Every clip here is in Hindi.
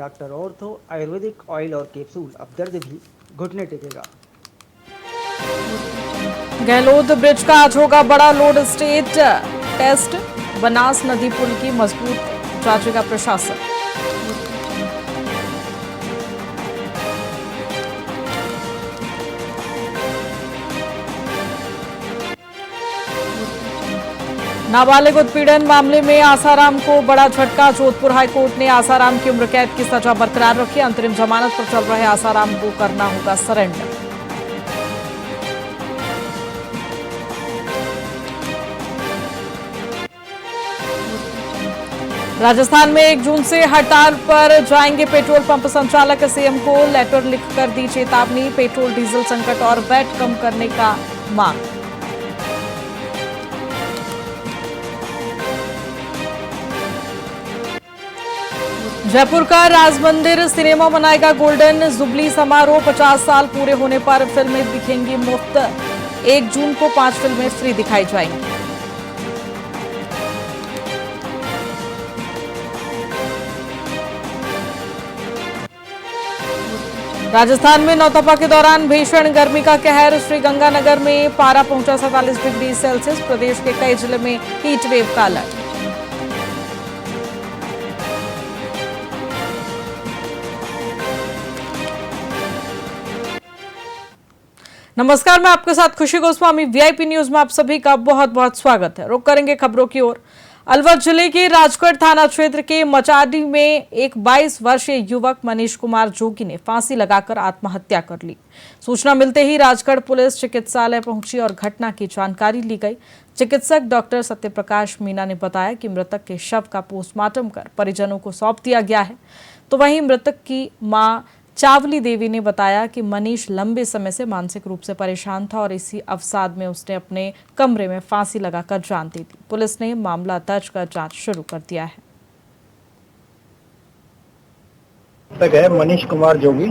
डॉक्टर ऑर्थो आयुर्वेदिक ऑयल और कैप्सूल, अब दर्द भी घुटने टेकेगा। गहलोत ब्रिज का आज होगा बड़ा लोड स्टेट टेस्ट, बनास नदी पुल की मजबूत जांचेगा प्रशासन। नाबालिग उत्पीड़न मामले में आसाराम को बड़ा झटका, जोधपुर हाईकोर्ट ने आसाराम की उम्र कैद की सजा बरकरार रखी। अंतरिम जमानत पर चल रहे आसाराम को करना होगा सरेंडर। राजस्थान में 1 जून से हड़ताल पर जाएंगे पेट्रोल पंप संचालक, सीएम को लेटर लिखकर दी चेतावनी। पेट्रोल डीजल संकट और वैट कम करने का मांग। जयपुर का राज मंदिर सिनेमा मनाएगा गोल्डन जुबली समारोह। 50 साल पूरे होने पर फिल्में दिखेंगी मुफ्त। 1 जून को 5 फिल्में फ्री दिखाई जाएंगी। राजस्थान में नौतपा के दौरान भीषण गर्मी का कहर। श्रीगंगानगर में पारा पहुंचा 47 डिग्री सेल्सियस। प्रदेश के कई जिले में हीट वेव का अलर्ट। नमस्कार, मैं आपके साथ खुशी गोस्वामी। वीआईपी न्यूज में आप सभी का बहुत बहुत स्वागत है। रुक करेंगे खबरों की ओर। अलवर जिले के राजगढ़ थाना क्षेत्र के मचाडी में एक 22 वर्षीय युवक मनीष कुमार जोगी ने फांसी लगाकर आत्महत्या कर ली। सूचना मिलते ही राजगढ़ पुलिस चिकित्सालय पहुंची और घटना की जानकारी ली गई। चिकित्सक डॉक्टर सत्यप्रकाश मीना ने बताया कि मृतक के शव का पोस्टमार्टम कर परिजनों को सौंप दिया गया है। तो वहीं मृतक की मां चावली देवी ने बताया कि मनीष लंबे समय से मानसिक रूप से परेशान था और इसी अवसाद में उसने अपने कमरे में फांसी लगाकर जान दे दी। पुलिस ने मामला दर्ज कर जांच शुरू कर दिया है। तक है मनीष कुमार जोगी,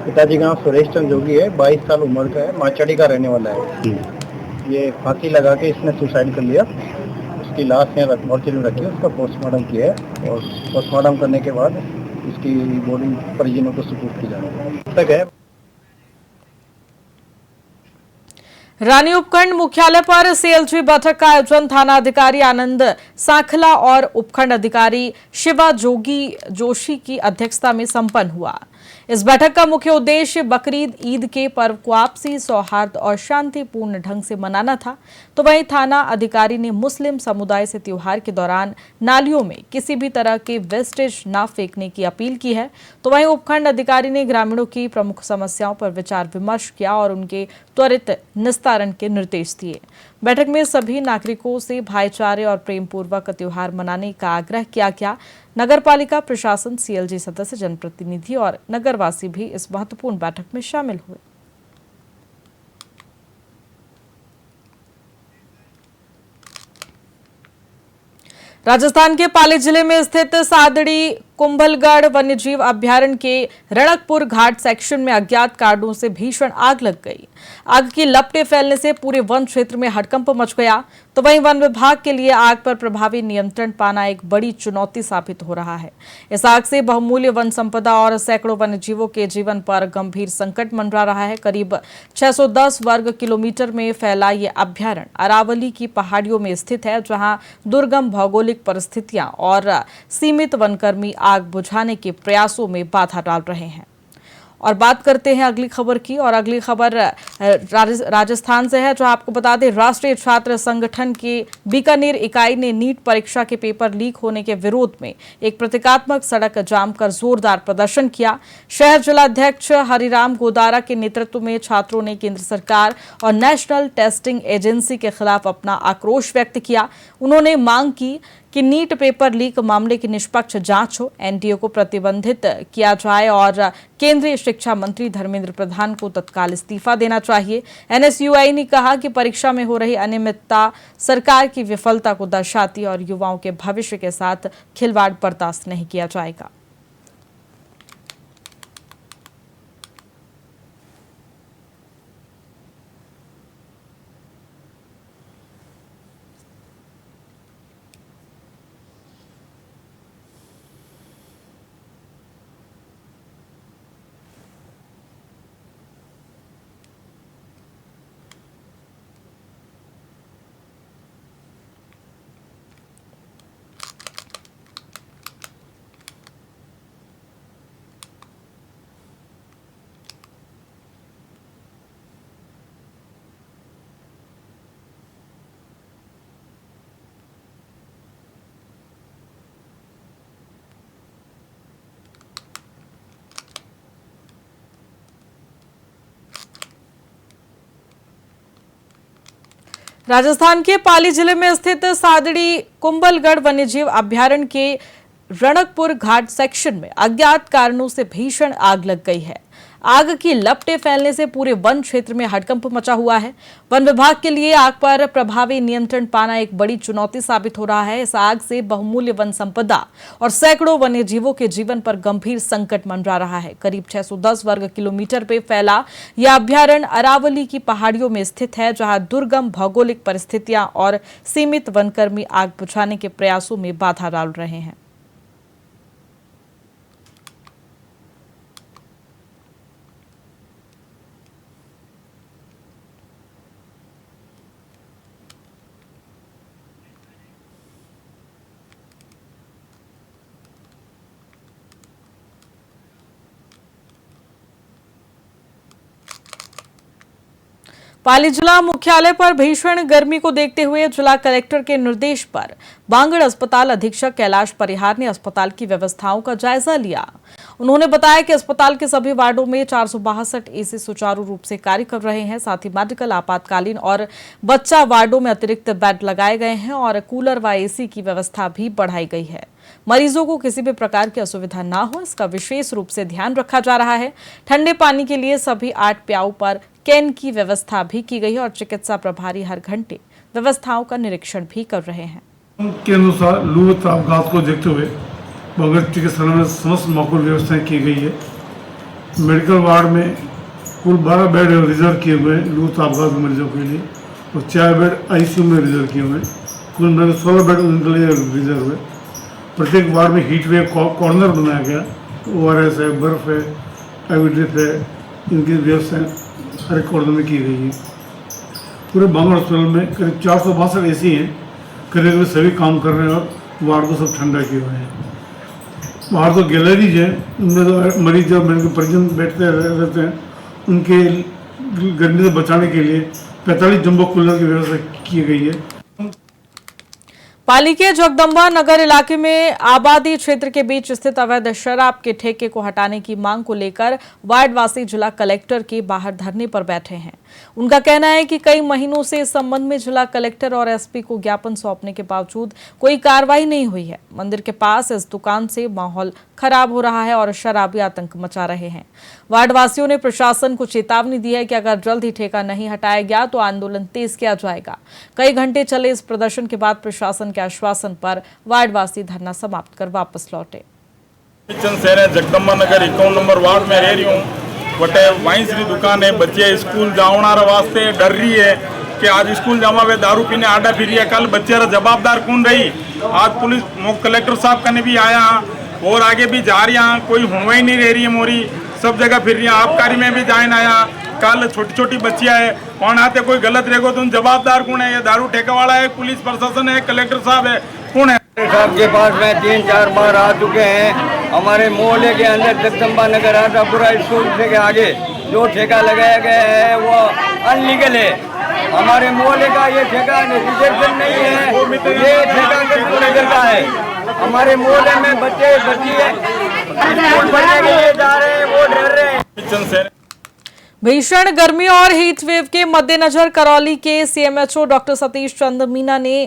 पिताजी का नाम सुरेश चंद्र जोगी है, 22 साल उम्र का है, माचड़ी का रहने वाला है। ये फांसी लगा के इसने सुसाइड कर लिया। उसकी लाश यहाँ मोर्चरी में रखी है, उसका पोस्टमार्टम किया है और पोस्टमार्टम करने के बाद उसकी बॉडी परिजनों को सुपुर्द की जाएगी। तक है रानी उपखंड मुख्यालय पर सीएलजी बैठक का आयोजन थाना अधिकारी आनंद सांखला और उपखंड अधिकारी शिवा जोशी की अध्यक्षता में संपन्न हुआ। इस बैठक का मुख्य उद्देश्य बकरीद ईद के पर्व को आपसी सौहार्द और शांतिपूर्ण ढंग से मनाना था। तो वहीं थाना अधिकारी ने मुस्लिम समुदाय से त्योहार के दौरान नालियों में किसी भी तरह के वेस्टेज न फेंकने की अपील की है। तो वहीं उपखंड अधिकारी ने ग्रामीणों की प्रमुख समस्याओं पर विचार विमर्श किया और उनके त्वरित निस्तारण के निर्देश दिए। बैठक में सभी नागरिकों से भाईचारे और प्रेम पूर्वक त्योहार मनाने का आग्रह किया गया। नगरपालिका प्रशासन, सीएलजी सदस्य, जनप्रतिनिधि और नगरवासी भी इस महत्वपूर्ण बैठक में शामिल हुए। राजस्थान के पाली जिले में स्थित सादड़ी कुंभलगढ़ वन्यजीव अभ्यारण्य के रणकपुर घाट सेक्शन में अज्ञात कारणों से भीषण आग लग गई। आग की लपटें फैलने से पूरे वन क्षेत्र में हड़कंप मच गया। तो वहीं वन विभाग के लिए आग पर प्रभावी नियंत्रण पाना एक बड़ी चुनौती साबित हो रहा है। इस आग से बहुमूल्य वन संपदा और सैकड़ों वन्यजीवों के जीवन पर गंभीर संकट मंडरा रहा है। करीब 610 वर्ग किलोमीटर में फैला ये अभ्यारण्य अरावली की पहाड़ियों में स्थित है, जहां दुर्गम भौगोलिक परिस्थितियां और सीमित वनकर्मी आग बुझाने के प्रयासों में बाधा डाल रहे हैं। और बात करते हैं अगली खबर की, और अगली खबर राजस्थान से है, जो आपको बता दें राष्ट्रीय छात्र संगठन की बीकानेर इकाई ने नीट परीक्षा के पेपर लीक होने के विरोध में एक प्रतीकात्मक सड़क जाम कर जोरदार प्रदर्शन किया। शहर जिलाध्यक्ष हरिराम गोदारा के नेतृत्व में छात्रों ने केंद्र सरकार और नेशनल टेस्टिंग एजेंसी के खिलाफ अपना आक्रोश व्यक्त किया। उन्होंने मांग की कि नीट पेपर लीक मामले की निष्पक्ष जांच हो, एनटीए को प्रतिबंधित किया जाए और केंद्रीय शिक्षा मंत्री धर्मेंद्र प्रधान को तत्काल इस्तीफा देना चाहिए। एनएसयूआई ने कहा कि परीक्षा में हो रही अनियमितता सरकार की विफलता को दर्शाती और युवाओं के भविष्य के साथ खिलवाड़ बर्दाश्त नहीं किया जाएगा। राजस्थान के पाली जिले में स्थित सादड़ी कुंभलगढ़ वन्यजीव अभयारण्य के रणकपुर घाट सेक्शन में अज्ञात कारणों से भीषण आग लग गई है। आग की लपटें फैलने से पूरे वन क्षेत्र में हड़कंप मचा हुआ है। वन विभाग के लिए आग पर प्रभावी नियंत्रण पाना एक बड़ी चुनौती साबित हो रहा है। इस आग से बहुमूल्य वन संपदा और सैकड़ों वन्य जीवों के जीवन पर गंभीर संकट मंडरा रहा है। करीब 610 वर्ग किलोमीटर पे फैला यह अभयारण्य अरावली की पहाड़ियों में स्थित है, जहां दुर्गम भौगोलिक परिस्थितियां और सीमित वनकर्मी आग बुझाने के प्रयासों में बाधा डाल रहे हैं। पाली जिला मुख्यालय पर भीषण गर्मी को देखते हुए जिला कलेक्टर के निर्देश पर बांगड़ अस्पताल अधीक्षक कैलाश परिहार ने अस्पताल की व्यवस्थाओं का जायजा लिया। उन्होंने बताया कि अस्पताल के सभी वार्डों में 462 एसी सुचारू रूप से कार्य कर रहे हैं। साथ ही मेडिकल, आपातकालीन और बच्चा वार्डों में अतिरिक्त बेड लगाए गए हैं और कूलर व एसी की व्यवस्था भी बढ़ाई गई है। मरीजों को किसी भी प्रकार की असुविधा ना हो, इसका विशेष रूप से ध्यान रखा जा रहा है। ठंडे पानी के लिए सभी 8 प्याऊ पर कैन की व्यवस्था भी की गई है और चिकित्सा प्रभारी हर घंटे व्यवस्थाओं का निरीक्षण भी कर रहे हैं। के अनुसार लू तापघात को देखते हुए बगैर चिकित्सालय में समस्त माकूल व्यवस्थाएं की गई है। मेडिकल वार्ड में कुल 12 बेड रिजर्व किए हुए हैं लू तापघात मरीजों के लिए और 4 बेड आईसीयू में रिजर्व किए हुए हैं। कुल मिलाकर 16 बेड उनके लिए रिजर्व है। प्रत्येक वार्ड में हीट वेव कॉर्नर बनाया गया। ORS है, बर्फ है, एविड्रिप है, इनकी व्यवस्थाएं हर एक कॉर्नर में की गई है। पूरे बांगड़ हॉस्पिटल में करीब 462 एसी हैं। करीब सभी काम कर रहे हैं और वार्ड को सब ठंडा किए हुए हैं। बाहर तो गैलरीज हैं, उनमें तो मरीज और उनके परिजन बैठते रहते हैं। उनके गर्मी से बचाने के लिए 45 जंबो कूलर की व्यवस्था की गई है। पाली के जगदम्बा नगर इलाके में आबादी क्षेत्र के बीच स्थित अवैध शराब के ठेके को हटाने की मांग को लेकर वार्डवासी जिला कलेक्टर के बाहर धरने पर बैठे हैं। उनका कहना है कि कई महीनों से इस संबंध में जिला कलेक्टर और एसपी को ज्ञापन सौंपने के बावजूद कोई कार्रवाई नहीं हुई है। मंदिर के पास इस दुकान से माहौल खराब हो रहा है और शराबी आतंक मचा रहे हैं। वार्डवासियों ने प्रशासन को चेतावनी दी है कि अगर जल्द ही ठेका नहीं हटाया गया तो आंदोलन तेज किया जाएगा। कई घंटे चले इस प्रदर्शन के बाद प्रशासन के आश्वासन पर वार्डवासी धरना समाप्त कर वापस लौटे। जगदम्बा नगर 51 नंबर वार्ड में रह रही हूँ। बटे वाइन की दुकान है। बच्चे स्कूल जाना वास्ते डर रही है कि आज स्कूल जावा वे दारू पीने आडा फिर है। कल बच्चे जवाबदार कौन रही। आज पुलिस कलेक्टर साहब कने भी आया और आगे भी जा रही हैं। कोई हुआ ही नहीं रह रही है मोरी, सब जगह फिर रही है। आबकारी में भी जाइन आया। कल छोटी छोटी बच्चियाँ है कौन आते कोई गलत रहेगो तो जवाबदार कौन है। ये दारू ठेका वाला है, पुलिस प्रशासन है, कलेक्टर साहब है, कौन है। साहब के पास में 3-4 बार आ चुके हैं। हमारे मोहल्ले के अंदर जगदम्बा नगर आटापुरा स्कूल के आगे जो ठेका लगाया गया है वो अनलीगल है। हमारे मोहल्ले का ये ठेका रजिस्ट्रेशन नहीं है। ये ठेका किसको नगर का है। हमारे मोहल्ले में बच्चे स्कूल पढ़ने के लिए जा रहे हैं, वो डर रहे हैं। भीषण गर्मी और हीट वेव के मद्देनजर करौली के CMHO डॉक्टर सतीश चंद्र मीना ने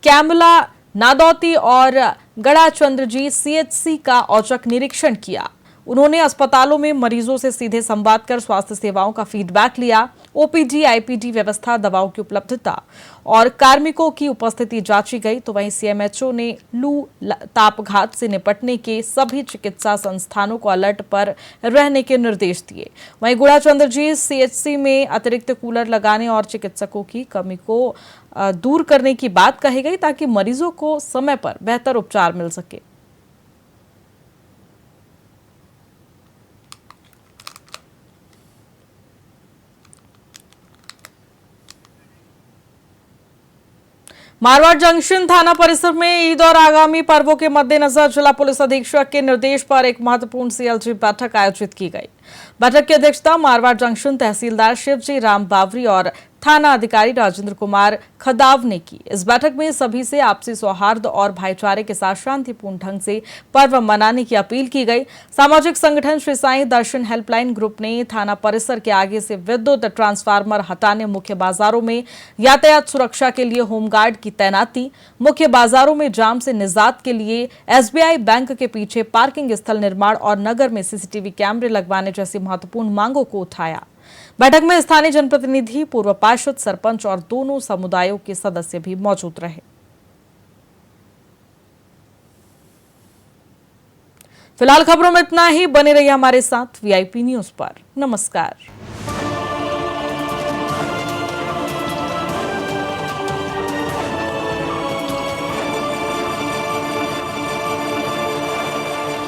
कैमला, नादौती और गड़ाचंद्र जी CHC का औचक निरीक्षण किया। उन्होंने अस्पतालों में मरीजों से सीधे संवाद कर स्वास्थ्य सेवाओं का फीडबैक लिया। OPD, IPD व्यवस्था, दवाओं की उपलब्धता और कार्मिकों की उपस्थिति जांची गई। तो वहीं CMHO ने लू तापघात से निपटने के सभी चिकित्सा संस्थानों को अलर्ट पर रहने के निर्देश दिए। वहीं गुड़ाचंद्र जी CHC में अतिरिक्त कूलर लगाने और चिकित्सकों की कमी को दूर करने की बात कही गई ताकि मरीजों को समय पर बेहतर उपचार मिल सके। मारवाड़ जंक्शन थाना परिसर में ईद और आगामी पर्वों के मद्देनजर जिला पुलिस अधीक्षक के निर्देश पर एक महत्वपूर्ण CLG बैठक आयोजित की गई। बैठक की अध्यक्षता मारवाड़ जंक्शन तहसीलदार शिवजी राम बावरी और थाना अधिकारी राजेंद्र कुमार खदाव ने की। इस बैठक में सभी से आपसी सौहार्द और भाईचारे के साथ शांतिपूर्ण ढंग से पर्व मनाने की अपील की गई। सामाजिक संगठन श्री साईं दर्शन हेल्पलाइन ग्रुप ने थाना परिसर के आगे से विद्युत ट्रांसफार्मर हटाने, मुख्य बाजारों में यातायात सुरक्षा के लिए होमगार्ड की तैनाती, मुख्य बाजारों में जाम से निजात के लिए SBI बैंक के पीछे पार्किंग स्थल निर्माण और नगर में CCTV कैमरे लगवाने जैसी महत्वपूर्ण मांगों को उठाया। बैठक में स्थानीय जनप्रतिनिधि, पूर्व पार्षद, सरपंच और दोनों समुदायों के सदस्य भी मौजूद रहे। फिलहाल खबरों में इतना ही। बने रहिए हमारे साथ VIP न्यूज पर। नमस्कार।